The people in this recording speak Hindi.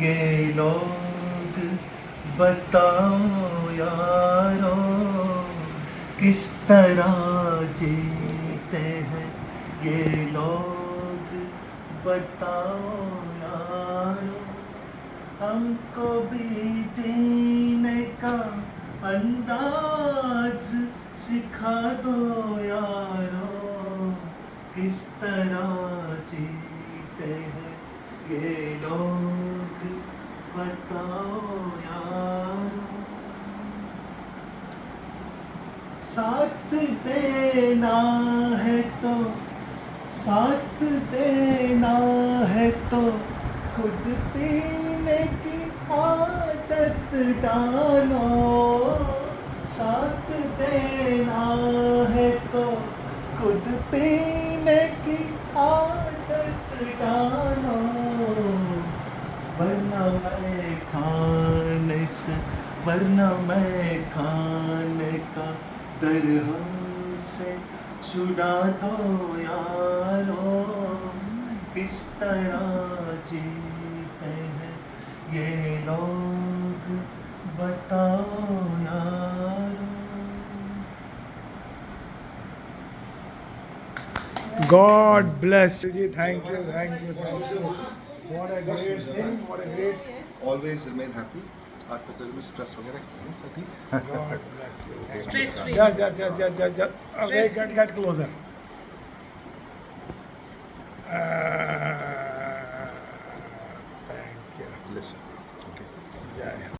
ये लोग बताओ यारो किस तरह जीते हैं ये लोग बताओ यारो हमको भी जीने का अंदाज सिखा दो यारो किस तरह जीते हैं ये लोग बताओ यारो साथ देना है तो साथ देना है तो खुद पीने की आदत डालो साथ देना है तो खुद पीने की आदत डालो वरना मैं खाने का दर हमसे छुड़ा दो यारो किस तरह जीते हैं ये लोग बताओ यारो God bless you. Thank you. What a great thing. What a great. Always remain happy. आपके स्टडी में स्ट्रेस वगैरह नहीं है, ठीक? God bless you. Stress free. Yes. Okay, get closer.